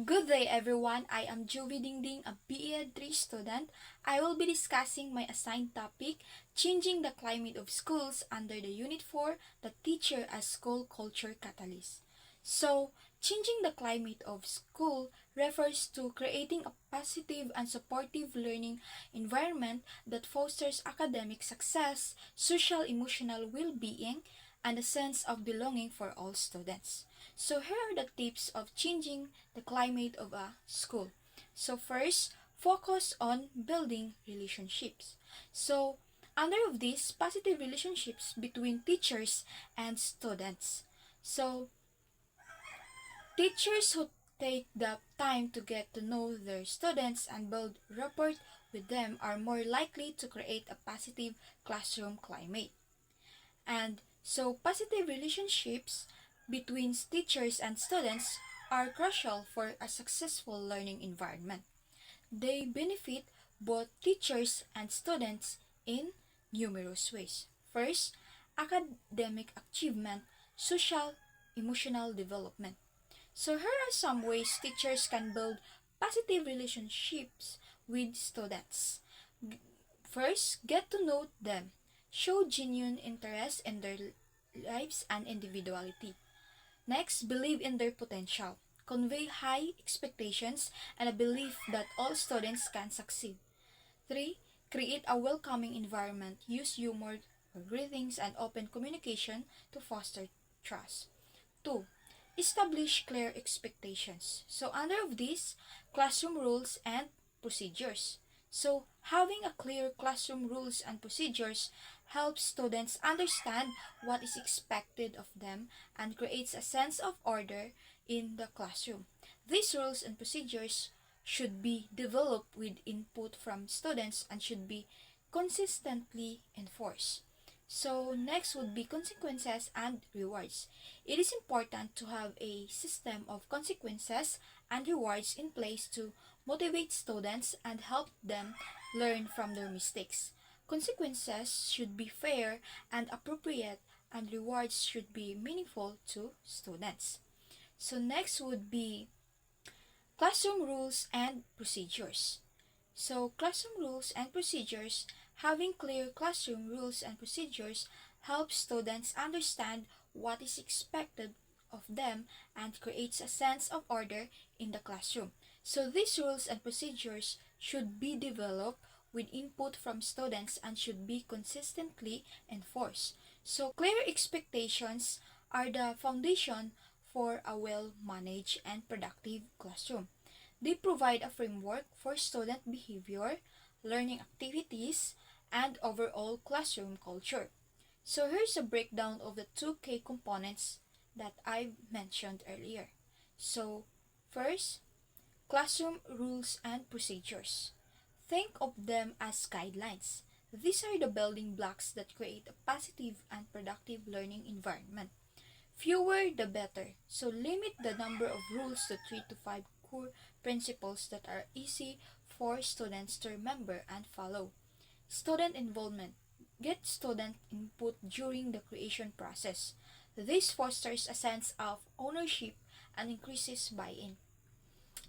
Good day everyone, I am Jovi Dingding, a BE Ed 3 student. I will be discussing my assigned topic, Changing the Climate of Schools under the Unit 4, the Teacher as School Culture Catalyst. So, changing the climate of school refers to creating a positive and supportive learning environment that fosters academic success, social emotional well-being, and a sense of belonging for all students. So here are the tips of changing the climate of a school. So first, focus on building relationships. So under of this, positive relationships between teachers and students. So teachers who take the time to get to know their students and build rapport with them are more likely to create a positive classroom climate. And so positive relationships between teachers and students are crucial for a successful learning environment. They benefit both teachers and students in numerous ways. First, academic achievement, social, emotional development. So here are some ways teachers can build positive relationships with students. First, get to know them. Show genuine interest in their lives and individuality. Next, believe in their potential. Convey high expectations and a belief that all students can succeed. 3. Create a welcoming environment. Use humor, greetings, and open communication to foster trust. 2. Establish clear expectations. So under of this, classroom rules and procedures. So having a clear classroom rules and procedures helps students understand what is expected of them and creates a sense of order in the classroom. These rules and procedures should be developed with input from students and should be consistently enforced. So next would be consequences and rewards. It is important to have a system of consequences and rewards in place to motivate students and help them learn from their mistakes. Consequences should be fair and appropriate, and rewards should be meaningful to students. So next would be classroom rules and procedures. So classroom rules and procedures, having clear classroom rules and procedures helps students understand what is expected of them and creates a sense of order in the classroom. So these rules and procedures should be developed with input from students and should be consistently enforced. So clear expectations are the foundation for a well-managed and productive classroom. They provide a framework for student behavior, learning activities, and overall classroom culture. So here's a breakdown of the two key components that I mentioned earlier. So first, classroom rules and procedures. Think of them as guidelines. These are the building blocks that create a positive and productive learning environment. Fewer the better, so limit the number of rules to 3 to 5 core principles that are easy for students to remember and follow. Student involvement. Get student input during the creation process. This fosters a sense of ownership and increases buy-in.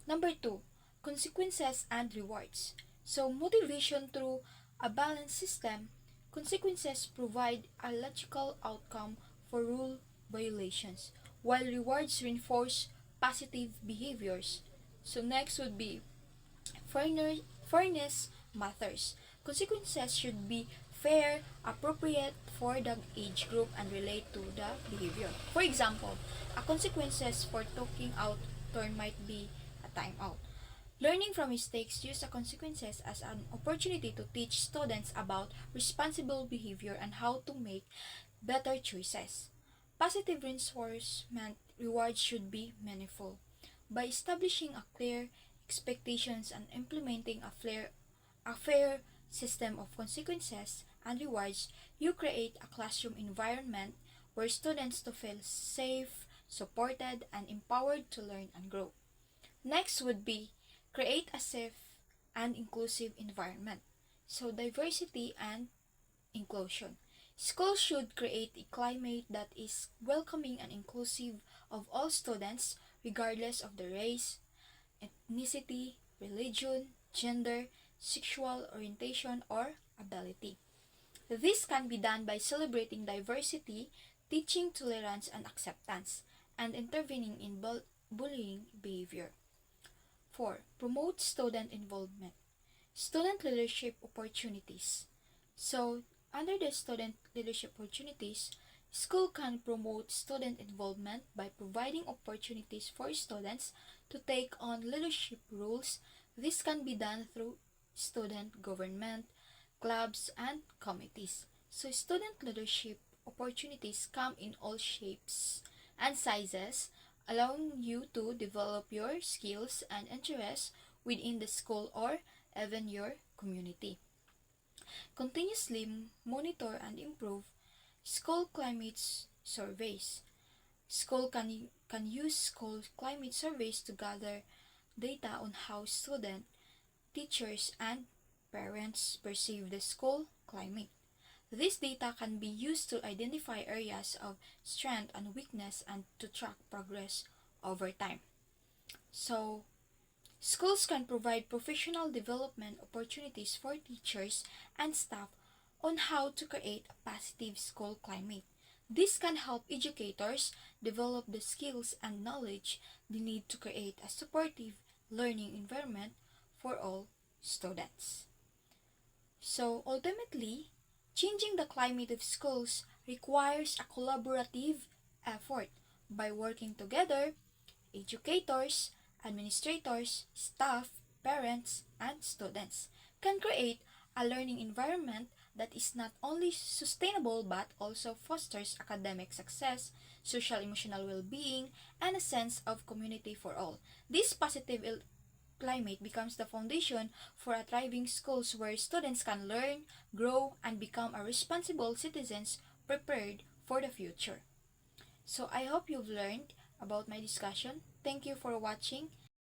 Number 2, consequences and rewards. So motivation through a balanced system, consequences provide a logical outcome for rule violations, while rewards reinforce positive behaviors. So next would be fairness matters. Consequences should be fair, appropriate for the age group, and relate to the behavior. For example, a consequences for talking out turn might be a timeout. Learning from mistakes, use the consequences as an opportunity to teach students about responsible behavior and how to make better choices. Positive reinforcement rewards should be meaningful. By establishing a clear expectations and implementing a fair system of consequences and rewards, you create a classroom environment where students to feel safe, supported, and empowered to learn and grow. Next would be create a safe and inclusive environment. So diversity and inclusion. Schools should create a climate that is welcoming and inclusive of all students regardless of the race, ethnicity, religion, gender, sexual orientation, or ability. This can be done by celebrating diversity, teaching tolerance and acceptance, and intervening in bullying behavior. 4. Promote student involvement. Student leadership opportunities. So, under the student leadership opportunities, school can promote student involvement by providing opportunities for students to take on leadership roles. This can be done through student government, clubs, and committees. So, student leadership opportunities come in all shapes and sizes, allowing you to develop your skills and interests within the school or even your community. Continuously monitor and improve school climate surveys. School can use school climate surveys to gather data on how students, teachers, and parents perceive the school climate. This data can be used to identify areas of strength and weakness and to track progress over time. So, schools can provide professional development opportunities for teachers and staff on how to create a positive school climate. This can help educators develop the skills and knowledge they need to create a supportive learning environment for all students. So ultimately, changing the climate of schools requires a collaborative effort. By working together, educators, administrators, staff, parents, and students can create a learning environment that is not only sustainable but also fosters academic success, social emotional well-being, and a sense of community for all. This positive climate becomes the foundation for a thriving schools where students can learn, grow, and become a responsible citizens prepared for the future. So I hope you've learned about my discussion. Thank you for watching